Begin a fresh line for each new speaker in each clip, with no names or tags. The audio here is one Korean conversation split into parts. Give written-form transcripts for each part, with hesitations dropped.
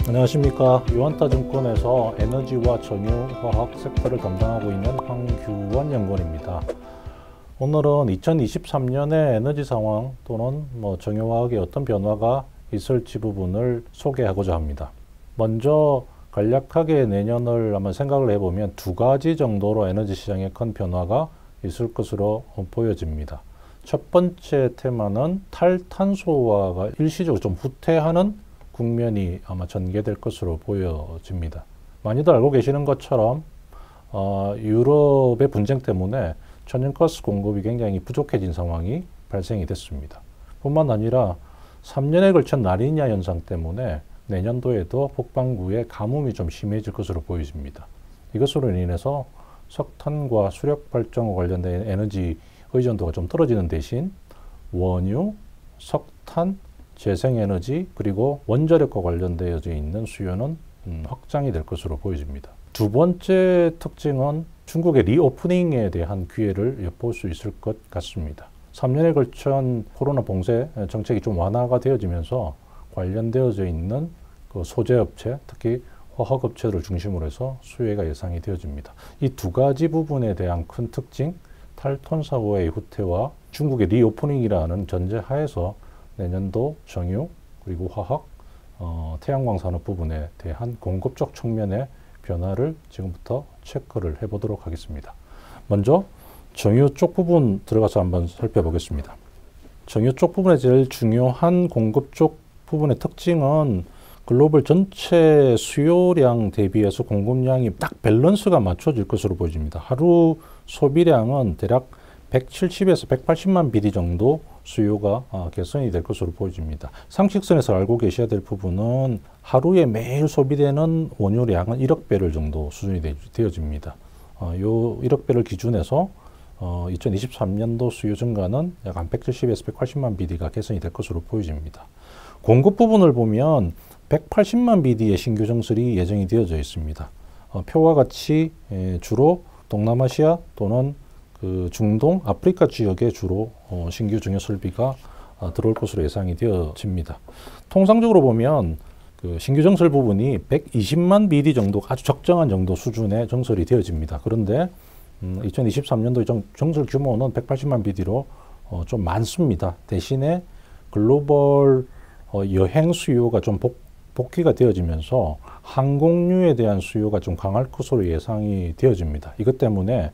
안녕하십니까. 유한타증권에서 에너지와 정유화학 섹터를 담당하고 있는 황규원 연구원입니다. 오늘은 2023년의 에너지 상황 또는 정유화학의 어떤 변화가 있을지 부분을 소개하고자 합니다. 먼저 간략하게 내년을 한번 생각을 해보면 두 가지 정도로 에너지 시장에 큰 변화가 있을 것으로 보여집니다. 첫 번째 테마는 탈탄소화가 일시적으로 좀 후퇴하는 국면이 아마 전개될 것으로 보여집니다. 많이들 알고 계시는 것처럼 유럽의 분쟁 때문에 천연가스 공급이 굉장히 부족해진 상황이 발생이 됐습니다. 뿐만 아니라 3년에 걸친 라니냐 현상 때문에 내년도에도 북반구의 가뭄이 좀 심해질 것으로 보여집니다. 이것으로 인해서 석탄과 수력발전과 관련된 에너지 의존도가 좀 떨어지는 대신 원유, 석탄, 재생에너지 그리고 원자력과 관련되어 있는 수요는 확장이 될 것으로 보여집니다. 두 번째 특징은 중국의 리오프닝에 대한 기회를 엿볼 수 있을 것 같습니다. 3년에 걸친 코로나 봉쇄 정책이 좀 완화가 되어지면서 관련되어져 있는 그 소재업체, 특히 화학업체를 중심으로 해서 수혜가 예상이 되어집니다. 이 두 가지 부분에 대한 큰 특징, 탈탄소화의 후퇴와 중국의 리오프닝이라는 전제하에서 내년도 정유 그리고 화학, 태양광 산업 부분에 대한 공급 쪽 측면의 변화를 지금부터 체크를 해보도록 하겠습니다. 먼저 정유 쪽 부분 들어가서 한번 살펴보겠습니다. 정유 쪽 부분의 제일 중요한 공급 쪽 부분의 특징은 글로벌 전체 수요량 대비해서 공급량이 딱 밸런스가 맞춰질 것으로 보여집니다. 하루 소비량은 대략 170에서 180만 BD 정도 수요가 개선이 될 것으로 보여집니다. 상식선에서 알고 계셔야 될 부분은 하루에 매일 소비되는 원유량은 1억 배럴 정도 수준이 되어집니다. 요 1억 배럴 기준에서 2023년도 수요 증가는 약 한 170에서 180만 BD가 개선이 될 것으로 보여집니다. 공급 부분을 보면 180만 BD의 신규 정설이 예정이 되어져 있습니다. 표와 같이 주로 동남아시아 또는 그 중동, 아프리카 지역에 주로 신규 정유 설비가 들어올 것으로 예상이 되어집니다. 통상적으로 보면 그 신규 정설 부분이 120만 BD 정도 아주 적정한 정도 수준의 정설이 되어집니다. 그런데 2023년도 정설 규모는 180만 BD로 좀 많습니다. 대신에 글로벌 여행 수요가 좀 복귀가 되어지면서 항공유에 대한 수요가 좀 강할 것으로 예상이 되어집니다. 이것 때문에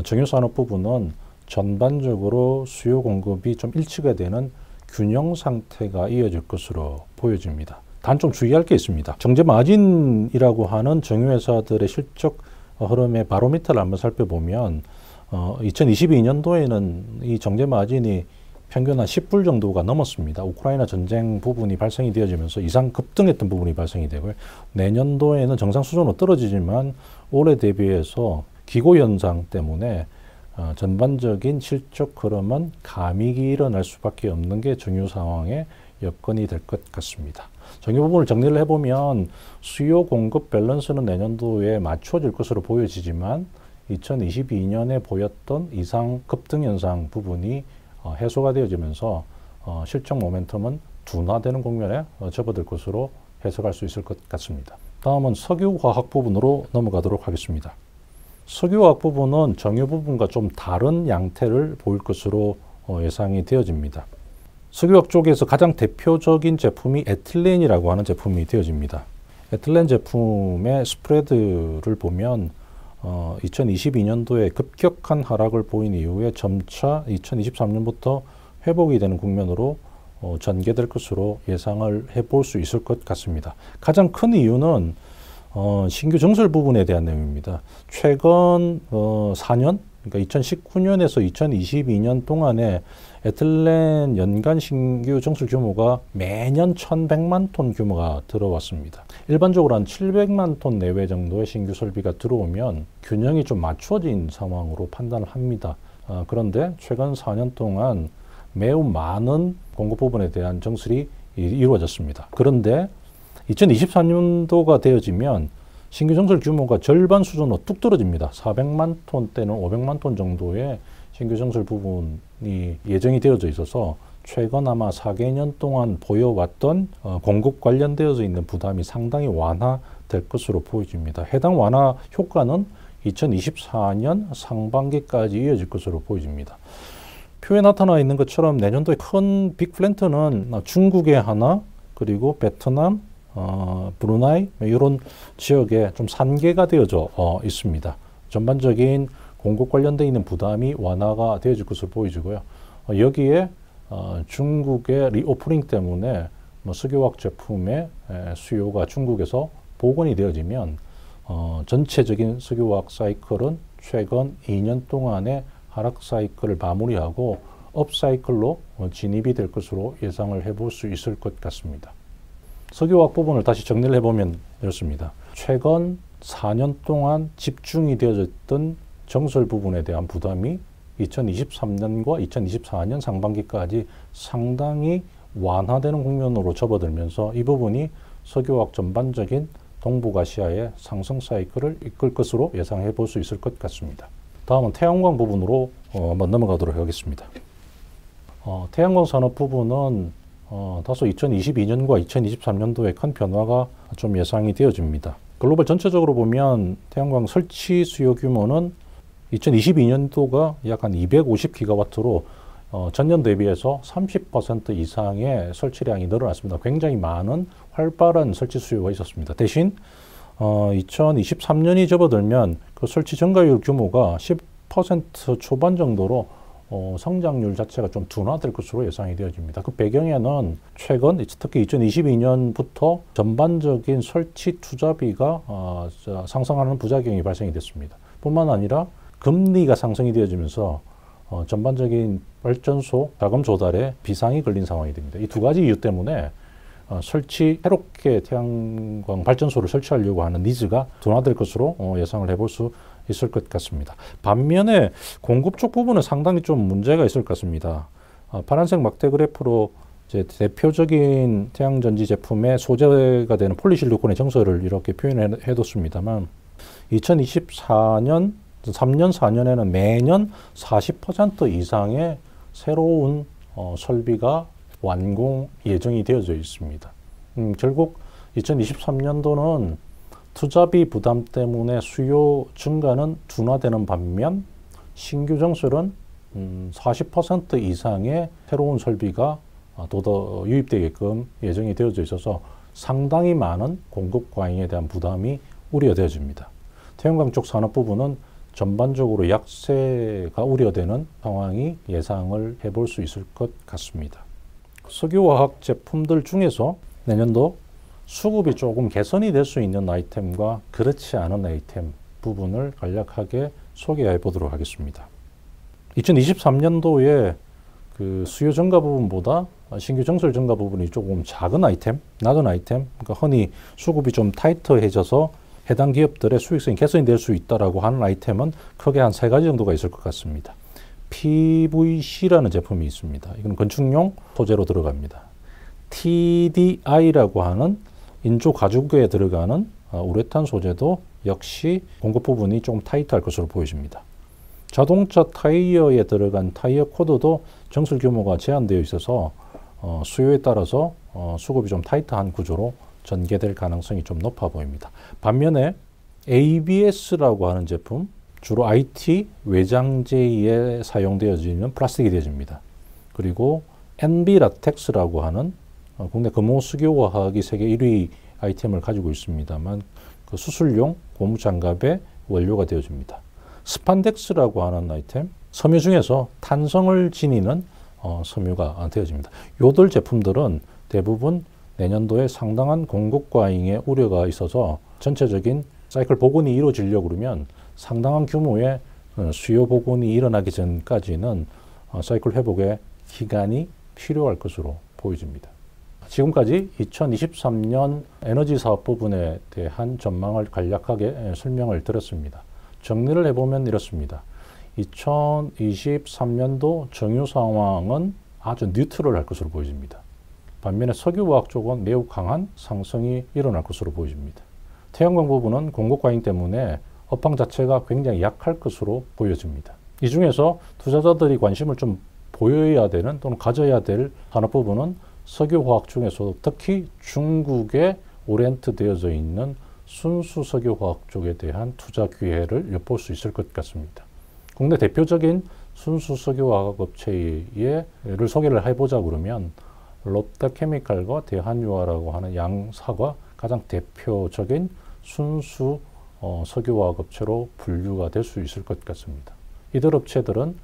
정유산업 부분은 전반적으로 수요 공급이 좀 일치가 되는 균형 상태가 이어질 것으로 보여집니다. 단 좀 주의할 게 있습니다. 정제 마진이라고 하는 정유회사들의 실적 흐름의 바로미터를 한번 살펴보면 2022년도에는 이 정제 마진이 평균 한 10불 정도가 넘었습니다. 우크라이나 전쟁 부분이 발생이 되어지면서 이상 급등했던 부분이 발생이 되고요. 내년도에는 정상 수준으로 떨어지지만 올해 대비해서 기고 현상 때문에 전반적인 실적 흐름은 감익이 일어날 수밖에 없는 게 정유 상황의 여건이 될 것 같습니다. 정유 부분을 정리를 해보면 수요 공급 밸런스는 내년도에 맞춰질 것으로 보여지지만 2022년에 보였던 이상 급등 현상 부분이 해소가 되어지면서 실적 모멘텀은 둔화되는 국면에 접어들 것으로 해석할 수 있을 것 같습니다. 다음은 석유화학 부분으로 넘어가도록 하겠습니다. 석유화학 부분은 정유 부분과 좀 다른 양태를 보일 것으로 예상이 되어집니다. 석유화학 쪽에서 가장 대표적인 제품이 에틸렌이라고 하는 제품이 되어집니다. 에틸렌 제품의 스프레드를 보면 2022년도에 급격한 하락을 보인 이후에 점차 2023년부터 회복이 되는 국면으로 전개될 것으로 예상을 해볼 수 있을 것 같습니다. 가장 큰 이유는 신규 정설 부분에 대한 내용입니다. 최근 4년, 그러니까 2019년에서 2022년 동안에 에틸렌 연간 신규 정설 규모가 매년 1,100만 톤 규모가 들어왔습니다. 일반적으로 한 700만 톤 내외 정도의 신규 설비가 들어오면 균형이 좀 맞춰진 상황으로 판단을 합니다. 그런데 최근 4년 동안 매우 많은 공급 부분에 대한 정설이 이루어졌습니다. 그런데 2023년도가 되어지면 신규 정설 규모가 절반 수준으로 뚝 떨어집니다. 400만 톤 때는 500만 톤 정도의 신규 정설 부분이 예정이 되어져 있어서 최근 아마 4개년 동안 보여왔던 공급 관련되어져 있는 부담이 상당히 완화될 것으로 보여집니다. 해당 완화 효과는 2024년 상반기까지 이어질 것으로 보여집니다. 표에 나타나 있는 것처럼 내년도에 큰 빅플랜트는 중국에 하나, 그리고 베트남, 브루나이 이런 지역에 좀 산계가 되어져 있습니다. 전반적인 공급 관련되어 있는 부담이 완화가 되어질 것으로 보여지고요. 여기에 중국의 리오프닝 때문에 석유화학 제품의 수요가 중국에서 복원이 되어지면 전체적인 석유화학 사이클은 최근 2년 동안의 하락 사이클을 마무리하고 업 사이클로 진입이 될 것으로 예상을 해볼 수 있을 것 같습니다. 석유화학 부분을 다시 정리를 해보면 이렇습니다. 최근 4년 동안 집중이 되어졌던 정설 부분에 대한 부담이 2023년과 2024년 상반기까지 상당히 완화되는 국면으로 접어들면서 이 부분이 석유화학 전반적인 동북아시아의 상승 사이클을 이끌 것으로 예상해 볼 수 있을 것 같습니다. 다음은 태양광 부분으로 한번 넘어가도록 하겠습니다. 태양광 산업 부분은 다소 2022년과 2023년도에 큰 변화가 좀 예상이 되어집니다. 글로벌 전체적으로 보면 태양광 설치 수요 규모는 2022년도가 약 한 250기가와트로 전년 대비해서 30% 이상의 설치량이 늘어났습니다. 굉장히 많은 활발한 설치 수요가 있었습니다. 대신 2023년이 접어들면 그 설치 증가율 규모가 10% 초반 정도로 성장률 자체가 좀 둔화될 것으로 예상이 되어집니다. 그 배경에는 최근 특히 2022년부터 전반적인 설치 투자비가 상승하는 부작용이 발생이 됐습니다. 뿐만 아니라 금리가 상승이 되어지면서 전반적인 발전소 자금 조달에 비상이 걸린 상황이 됩니다. 이 두 가지 이유 때문에 새롭게 태양광 발전소를 설치하려고 하는 니즈가 둔화될 것으로 예상을 해볼 수 있을 것 같습니다. 반면에 공급 쪽 부분은 상당히 좀 문제가 있을 것 같습니다. 파란색 막대 그래프로 이제 대표적인 태양전지 제품의 소재가 되는 폴리실리콘의 정설을 이렇게 표현해 뒀습니다만 2024년 3년, 4년에는 매년 40% 이상의 새로운 설비가 완공 예정이 되어져 있습니다. 결국 2023년도는 투자비 부담 때문에 수요 증가는 둔화되는 반면 신규 정설은 40% 이상의 새로운 설비가 더 유입되게끔 예정이 되어져 있어서 상당히 많은 공급 과잉에 대한 부담이 우려되어집니다. 태양광 쪽 산업 부분은 전반적으로 약세가 우려되는 상황이 예상을 해볼 수 있을 것 같습니다. 석유화학 제품들 중에서 내년도 수급이 조금 개선이 될 수 있는 아이템과 그렇지 않은 아이템 부분을 간략하게 소개해 보도록 하겠습니다. 2023년도에 그 수요 증가 부분보다 신규 정설 증가 부분이 조금 작은 아이템, 낮은 아이템, 그러니까 흔히 수급이 좀 타이트해져서 해당 기업들의 수익성이 개선이 될 수 있다라고 하는 아이템은 크게 한 3가지 정도가 있을 것 같습니다. PVC라는 제품이 있습니다. 이건 건축용 소재로 들어갑니다. TDI라고 하는 인조 가죽에 들어가는 우레탄 소재도 역시 공급 부분이 좀 타이트할 것으로 보여집니다. 자동차 타이어에 들어간 타이어 코드도 정설 규모가 제한되어 있어서 수요에 따라서 수급이 좀 타이트한 구조로 전개될 가능성이 좀 높아 보입니다. 반면에 ABS라고 하는 제품, 주로 IT 외장재에 사용되어지는 플라스틱이 되어집니다. 그리고 NB라텍스라고 하는 국내 금호석유화학이 세계 1위 아이템을 가지고 있습니다만 그 수술용 고무장갑의 원료가 되어집니다. 스판덱스라고 하는 아이템, 섬유 중에서 탄성을 지니는 섬유가 되어집니다. 요들 제품들은 대부분 내년도에 상당한 공급 과잉의 우려가 있어서 전체적인 사이클 복원이 이루어지려고 그러면 상당한 규모의 수요 복원이 일어나기 전까지는 사이클 회복의 기간이 필요할 것으로 보여집니다. 지금까지 2023년 에너지 사업 부분에 대한 전망을 간략하게 설명을 드렸습니다. 정리를 해보면 이렇습니다. 2023년도 정유 상황은 아주 뉴트럴할 것으로 보여집니다. 반면에 석유화학 쪽은 매우 강한 상승이 일어날 것으로 보여집니다. 태양광 부분은 공급 과잉 때문에 업황 자체가 굉장히 약할 것으로 보여집니다. 이 중에서 투자자들이 관심을 좀 보여야 되는 또는 가져야 될 산업 부분은 석유화학 중에서도 특히 중국에 오리엔트 되어져 있는 순수 석유화학 쪽에 대한 투자 기회를 엿볼 수 있을 것 같습니다. 국내 대표적인 순수 석유화학 업체를 소개를 해보자 그러면 롯데케미칼과 대한유화라고 하는 양사가 가장 대표적인 순수 석유화학 업체로 분류가 될 수 있을 것 같습니다. 이들 업체들은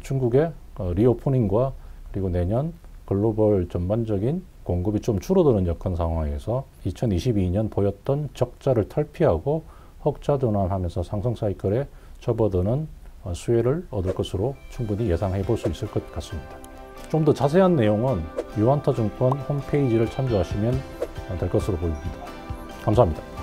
중국의 리오프닝과 그리고 내년 글로벌 전반적인 공급이 좀 줄어드는 여건 상황에서 2022년 보였던 적자를 탈피하고 흑자 전환하면서 상승 사이클에 접어드는 수혜를 얻을 것으로 충분히 예상해 볼 수 있을 것 같습니다. 좀 더 자세한 내용은 유한타증권 홈페이지를 참조하시면 될 것으로 보입니다. 감사합니다.